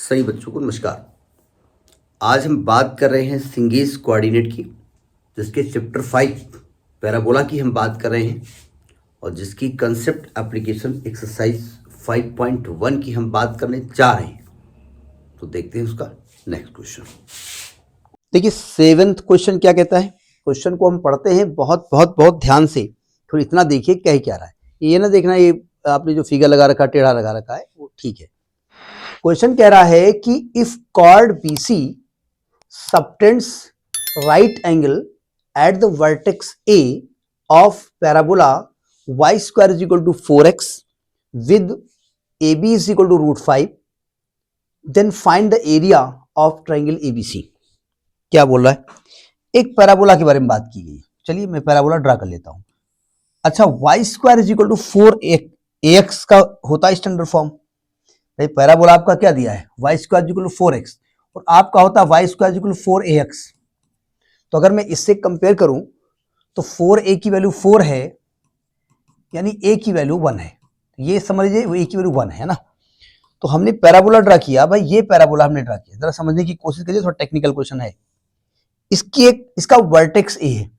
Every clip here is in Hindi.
सही बच्चों को नमस्कार। आज हम बात कर रहे हैं सिंगेज कोऑर्डिनेट की, जिसके चैप्टर 5 पैराबोला की हम बात कर रहे हैं और जिसकी कंसेप्ट एप्लीकेशन एक्सरसाइज 5.1 की हम बात करने जा रहे हैं। तो देखते हैं उसका नेक्स्ट क्वेश्चन। देखिए 7th क्वेश्चन क्या कहता है। क्वेश्चन को हम पढ़ते हैं बहुत बहुत बहुत ध्यान से, थोड़ा इतना देखिए कह क्या रहा है। ये ना देखना ये आपने जो फिगर लगा रखा टेढ़ा लगा रखा है वो ठीक है। क्वेश्चन कह रहा है कि if chord BC subtends right angle at the vertex A of parabola y square is equal to 4x with AB is equal to √5, then find the area of triangle ABC। क्या बोल रहा है? एक पैराबोला के बारे में बात की गई। चलिए मैं पैराबोला ड्रा कर लेता हूं। अच्छा, y square is equal to 4ax का होता है स्टैंडर्ड फॉर्म। भाई पैराबोला आपका क्या दिया है, y square equal to 4x और आपका होता है y square equal to 4ax। तो अगर मैं इससे कंपेयर करूं तो 4a की वैल्यू 4 है, यानी a की वैल्यू 1 है। ये समझ लीजिए a की वैल्यू 1 है ना। तो हमने पैराबोला ड्रा किया। भाई ये पैराबोला हमने ड्रा किया, जरा समझने की कोशिश करिए, थोड़ा टेक्निकल क्वेश्चन है। इसका वर्टेक्स a है,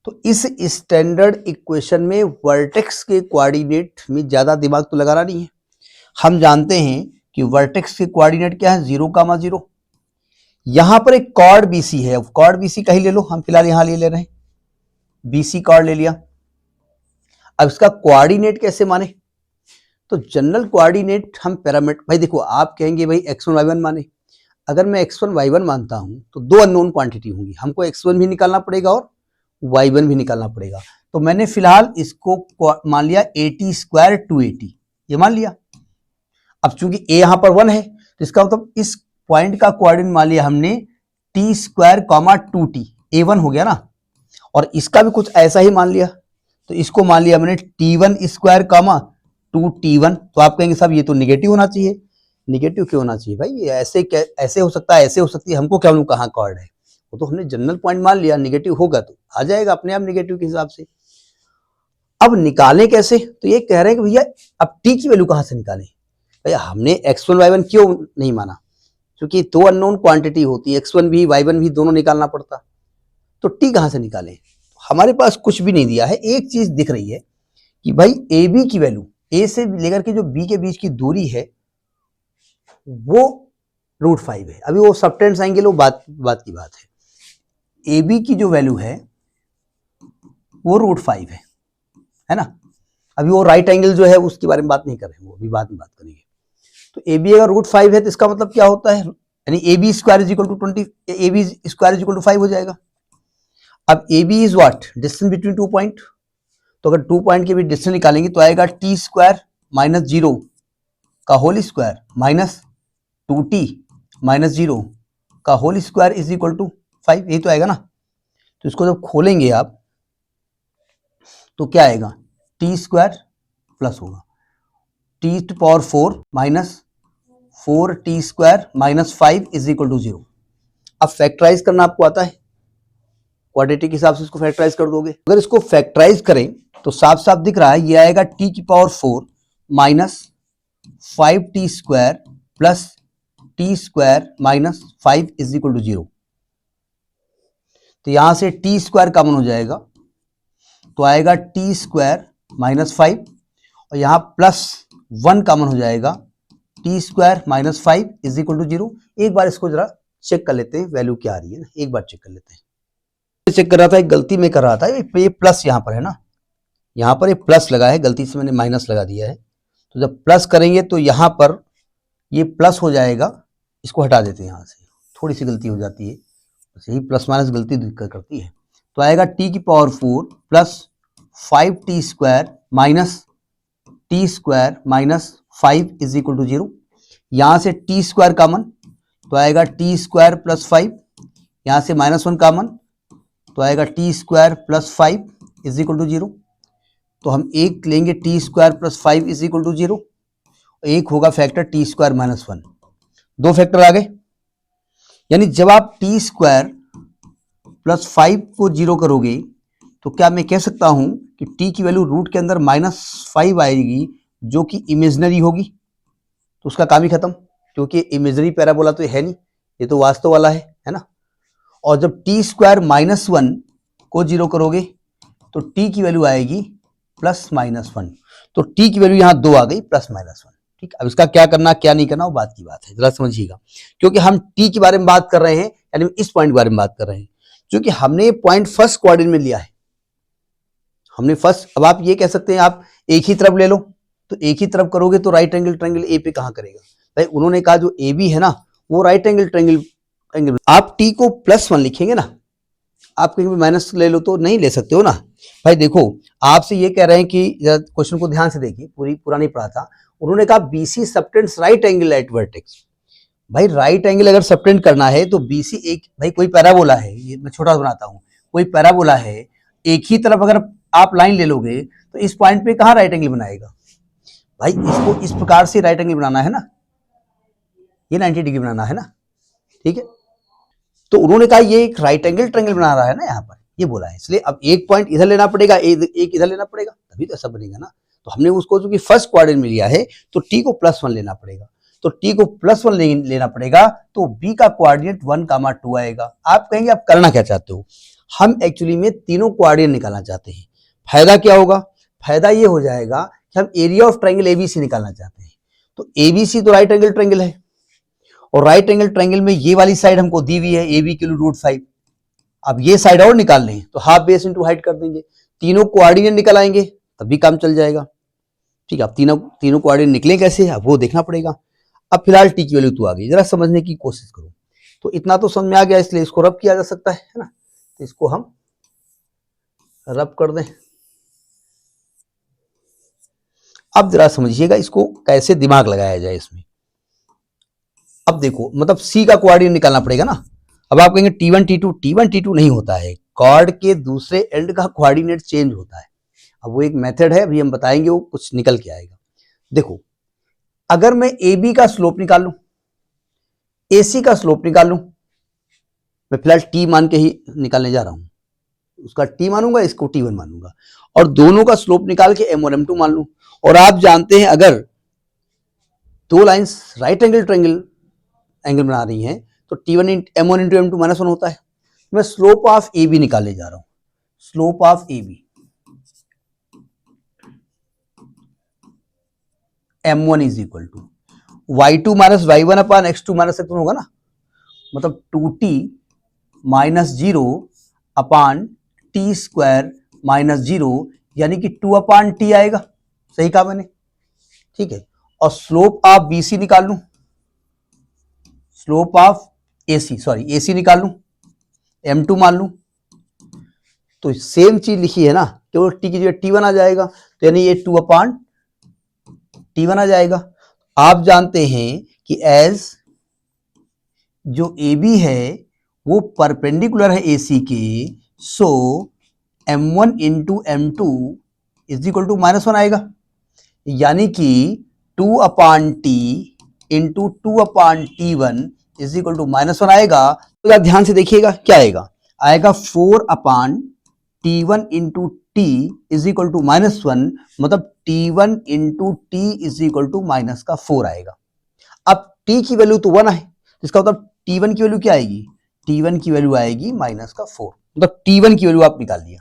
तो इस स्टैंडर्ड इक्वेशन में वर्टेक्स के कोऑर्डिनेट में ज्यादा दिमाग तो लगाना नहीं है। हम जानते हैं कि वर्टेक्स के कोऑर्डिनेट क्या है, 0,0। यहां पर एक कॉर्ड BC है, कॉर्ड BC का ही ले लो, हम फिलहाल यहां ले रहे हैं BC कॉर्ड ले लिया। अब इसका कोऑर्डिनेट कैसे माने, तो जनरल कोऑर्डिनेट हम पैरामीटर, भाई देखो आप कहेंगे भाई x1 y1 माने। अगर मैं x1 y1 मानता हूं तो दो अननोन क्वांटिटी होंगी, हमको x1 भी निकालना पड़ेगा और y1 भी निकालना पड़ेगा। तो मैंने फिलहाल इसको मान लिया 80² 280, ये मान लिया। अब चूंकि a यहां पर 1 है तो इसका मतलब इस पॉइंट का कोऑर्डिनेट मान लिया हमने t² 2t, a1 हो गया ना। और इसका भी कुछ ऐसा ही मान लिया, तो इसको मान लिया मैंने t1² 2t1। तो आप कहेंगे साहब ये तो निगेटिव होना चाहिए। निगेटिव क्यों होना चाहिए भाई, ये ऐसे हो सकता है, ऐसे हो सकती है, हमको क्या मालूम कहाँ कॉर्ड है। वो तो हमने जनरल पॉइंट मान लिया, निगेटिव होगा तो आ जाएगा अपने आप निगेटिव के हिसाब से। अब निकालें कैसे, तो ये कह रहे हैं कि भैया अब t की वैल्यू कहां से निकालें। भैया हमने x1 y1 क्यों नहीं माना, क्योंकि दो अननोन क्वांटिटी होती है, x1 भी y1 भी दोनों निकालना पड़ता। तो t कहां से निकालें, हमारे पास कुछ भी नहीं दिया है। एक चीज दिख रही है कि भाई AB की वैल्यू, A से लेकर के जो B के बीच की दूरी है वो √5 है। अभी वो सबटेंड्स आएंगे, वो बात की बात है। AB की जो वैल्यू है वो √5 है ना। अभी वो राइट एंगल जो है उसके बारे में बात नहीं कर रहे हैं, वो अभी बाद में बात करेंगे। तो AB अगर √5 है तो इसका मतलब क्या होता है, यानी AB square is equal to 20, AB square is equal to 5 हो जाएगा। अब AB is what, distance between 2 point. तो अगर 2 पॉइंट के बीच डिस्टेंस निकालेंगे तो आएगा t² - 0 का होल स्क्वायर माइनस 2t - 0 का whole square is equal to 5, यही तो आएगा ना। तो इसको जब खोलेंगे आप तो क्या आएगा, t² प्लस होगा t⁴ minus 4t² - 5 is equal to 0। अब फैक्टराइज करना आपको आता है, क्वाड्रेटिक के हिसाब से इसको फैक्टराइज कर दोगे। अगर इसको फैक्टराइज करें तो साफ साफ दिख रहा है, ये आएगा t⁴ minus 5t² plus t² - 5 is equal to 0। तो यहां से t² कॉमन हो जाएगा तो आएगा t² - 5 और यहां प्लस 1 कॉमन हो जाएगा, t² - 5 इज इक्वल टू 0। एक बार इसको जरा चेक कर लेते हैं वैल्यू क्या आ रही है ना, एक बार चेक कर लेते हैं। चेक कर रहा था, एक गलती में कर रहा था, ये प्लस यहां पर है ना, यहां पर ये प्लस लगा है, गलती से मैंने माइनस लगा दिया है। तो जब प्लस करेंगे तो यहां पर ये प्लस हो जाएगा, इसको हटा देते हैं यहां से, थोड़ी सी गलती हो जाती है, यही प्लस माइनस गलती करती है। तो आएगा t⁴ plus 5t² minus t² - 5 is equal to 0। यहां से t² कॉमन तो आएगा t² प्लस 5, यहां से -1 कॉमन तो आएगा t² plus 5 is equal to 0। तो हम एक लेंगे t² plus 5 is equal to 0, एक होगा फैक्टर t² - 1, दो फैक्टर आ गए। यानी जब आप t² प्लस 5 को 0 करोगे तो क्या मैं कह सकता हूं कि t की वैल्यू रूट के अंदर -5 आएगी, जो कि इमेजिनरी होगी, तो उसका काम ही खत्म। क्योंकि इमेजरी पैराबोला तो है नहीं, ये तो वास्तव वाला है ना। और जब टी स्क्वायर -1 को 0 करोगे तो टी की वैल्यू आएगी +-1, तो टी की वैल्यू यहां 2 आ गई +-1। ठीक, अब इसका क्या करना क्या नहीं करना वो बात की बात है, जरा समझिएगा, क्योंकि हम टी के बारे में बात कर रहे हैं, यानी इस पॉइंट के बारे में बात कर रहे हैं, क्योंकि हमने पॉइंट फर्स्ट कोऑर्डिनेट में लिया है, हमने फर्स्ट। अब आप ये कह सकते हैं आप एक ही तरफ ले लो, तो एक ही तरफ करोगे तो राइट एंगल ट्रायंगल ए पे कहां करेगा भाई, उन्होंने कहा जो ए बी है ना वो राइट एंगल ट्रायंगल, आप टी को +1 लिखेंगे ना, आप कहीं भी माइनस ले लो तो नहीं ले सकते हो ना भाई। देखो आपसे ये कह रहे हैं कि क्वेश्चन को ध्यान से देखिए, पूरा नहीं पढ़ा था, उन्होंने कहा BC subtends right angle eight vertex. भाई राइट एंगल अगर सबटेंड करना है तो बीसी एक, भाई कोई पैराबोला है, ये मैं छोटा बनाता हूं, कोई पैराबोला है, एक ही तरफ अगर आप लाइन ले लोगे तो इस पॉइंट पे कहां राइट एंगल बनाएगा भाई, इसको इस प्रकार से राइट एंगल बनाना है ना, ये 90 डिग्री बनाना है ना, ठीक है। तो उन्होंने कहा ये एक राइट एंगल ट्रायंगल बना रहा है ना यहाँ पर, ये बोला है, इसलिए अब एक पॉइंट इधर लेना पड़ेगा, एक इधर लेना पड़ेगा, तभी तो ऐसा बनेगा ना। तो हमने उसको जो कि फर्स्ट क्वाड्रेंट में लिया है तो टी को +1 लेना पड़ेगा, तो टी को +1 लेना पड़ेगा, तो बी का कोऑर्डिनेट 1, 2 आएगा। आप कहेंगे आप करना क्या चाहते हो, हम एक्चुअली में तीनों कोऑर्डिनेट निकालना चाहते हैं। फायदा क्या होगा, फायदा ये हो जाएगा कि हम एरिया ऑफ ट्रायंगल एबीसी निकालना चाहते हैं, तो एबीसी तो राइट एंगल ट्रायंगल है, और राइट एंगल ट्रायंगल में ये वाली साइड हमको दी हुई है ए बी किलो √5। अब ये साइड और निकाल लें तो हाफ बेस इंटू हाइट कर देंगे, तीनों कोऑर्डिनेट निकल आएंगे, तब भी काम चल जाएगा। ठीक है, अब तीनों कोऑर्डिनेट निकले कैसे, अब वो देखना पड़ेगा। अब फिलहाल टी की वैल्यू तो आ गई, जरा समझने की कोशिश करो। तो इतना तो समझ में आ गया, इसलिए इसको रब किया जा सकता है ना, तो इसको हम रब कर दें। अब जरा समझिएगा इसको कैसे दिमाग लगाया जाए इसमें। अब देखो मतलब सी का कोऑर्डिनेट निकालना पड़ेगा ना। अब आप कहेंगे T1 T2 नहीं होता है, कॉर्ड के दूसरे एंड का कोऑर्डिनेट चेंज होता है। अब वो एक मेथड है, अभी हम बताएंगे, वो कुछ निकल के आएगा। देखो अगर मैं ए बी का स्लोप निकाल लूं, ए सी का स्लोप निकाल लूं, मैं फिलहाल टी मान के ही निकालने जा रहा हूं, उसका टी मानूंगा, इसको T1 मानूंगा, और दोनों का स्लोप निकाल के M1 M2 मान लूं। और आप जानते हैं अगर दो lines right angle triangle angle बना रही हैं तो T1 M1 इंटू M2 -1 होता है। मैं स्लोप ऑफ ए बी निकालने जा रहा हूं, slope of A B M1 is equal to y2 - y1 upon x2 - x1 होगा ना, मतलब 2t -0 अपान टी स्क्वायर -0, यानी कि 2 अपान टी आएगा, सही कहा मैंने, ठीक है। और स्लोप ऑफ बी सी निकाल लूं, स्लोप ऑफ ए सी निकाल लूं, M2 मान लूं, तो सेम चीज लिखी है ना, केवल टी की जगह T1 आ जाएगा, तो यानी ये 2 अपान T1 आ जाएगा। आप जानते हैं कि एज जो ए बी है वो परपेंडिकुलर है ए सी के, so M1 into M2 is equal to -1 आएगा, यानी कि 2 upon T into 2 upon T1 is equal to -1 आएगा। तो आप ध्यान से देखिएगा क्या आएगा 4 upon T1 into T is equal to -1, मतलब T1 into T is equal to -4 आएगा। अब T की वैल्यू तो 1 है, इसका मतलब T1 की वैल्यू क्या आएगी, T1 की वैल्यू आएगी -4, मतलब T1 की वैल्यू आप निकाल लिया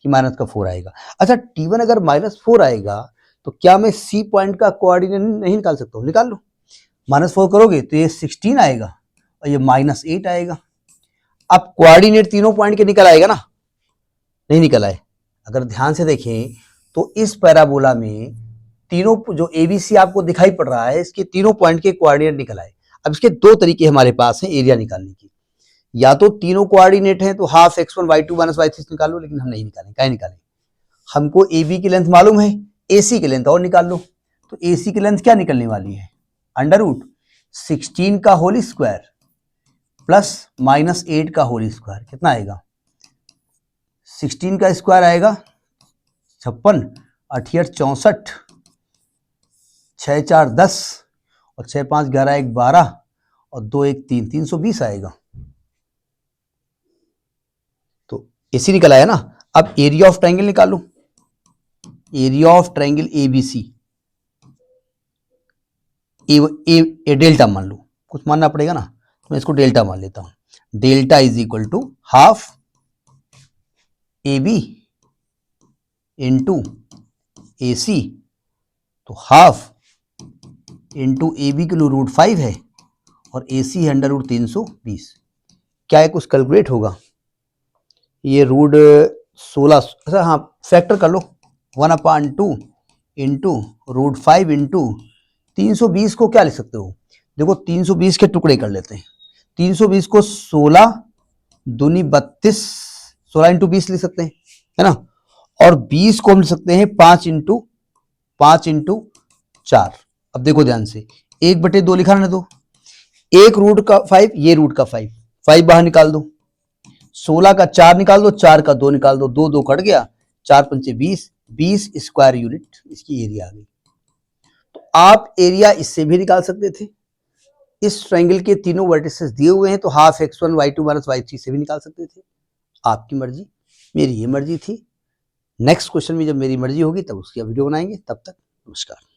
कि -4 आएगा। अच्छा T1 अगर -4 आएगा तो क्या मैं सी पॉइंट का कोऑर्डिनेट नहीं निकाल सकता हूँ, निकाल लो, -4 करोगे तो ये 16 आएगा और ये -8 आएगा। अब कोऑर्डिनेट तीनों पॉइंट के निकल आएगा ना, नहीं निकल आए। अगर ध्यान से देखें तो इस पैराबोला में तीनों जो एबीसी आपको दिखाई पड़ रहा है, इसके तीनों पॉइंट के कोऑर्डिनेट निकल आए। अब इसके दो तरीके हमारे पास हैं एरिया निकालने की, या तो तीनों कोऑर्डिनेट हैं तो हाफ x1 y2 - y3 निकालो, लेकिन हम नहीं निकालें, क्या निकालें, हमको ए बी की लेंथ मालूम है, ए सी की लेंथ और निकाल लो। तो ए सी की लेंथ क्या निकलने वाली है, √16 का होल स्क्वायर प्लस -8 का होल स्क्वायर, कितना आएगा, 16 का स्क्वायर आएगा 56, 8 64, 6 4 10 और 6 5 11 1 12 और 2 1 3, 320 आएगा। तो एसी निकल आया ना। अब एरिया ऑफ ट्रायंगल निकालो, area of triangle ABC, A delta मान लो, कुछ मानना पड़ेगा ना, तो मैं इसको डेल्टा मान लेता हूँ। Delta is equal to half A B into A C, तो हाफ इंटू ए बी के √5 है और ए सी है √ 320। क्या है, कुछ कैलकुलेट होगा? ये √16, अच्छा हाँ फैक्टर कर लो, 1/2 इंटू √5 इंटू 320 को क्या लिख सकते हो? देखो 320 के टुकड़े कर लेते हैं। 320 को 16 दूनी 32, 16 इंटू 20 लिख सकते हैं, है ना। और 20 को हम लिख सकते हैं 5 इंटू 4। अब देखो ध्यान से, 1/2 लिखा रहने दो, एक √5, ये √5, 5 बाहर निकाल दो, 16 का 4 निकाल दो, 4 का 2 निकाल दो, 2 2 कट गया, 4 पंचे 20, 20 स्क्वायर यूनिट इसकी एरिया आ गई। तो आप एरिया इससे भी निकाल सकते थे, इस ट्रायंगल के तीनों वर्टिसेस दिए हुए हैं, तो हाफ x1 y2 - y3 से भी निकाल सकते थे। आपकी मर्जी, मेरी ये मर्जी थी। नेक्स्ट क्वेश्चन में जब मेरी मर्जी होगी तब उसकी वीडियो बनाएंगे। तब तक नमस्कार।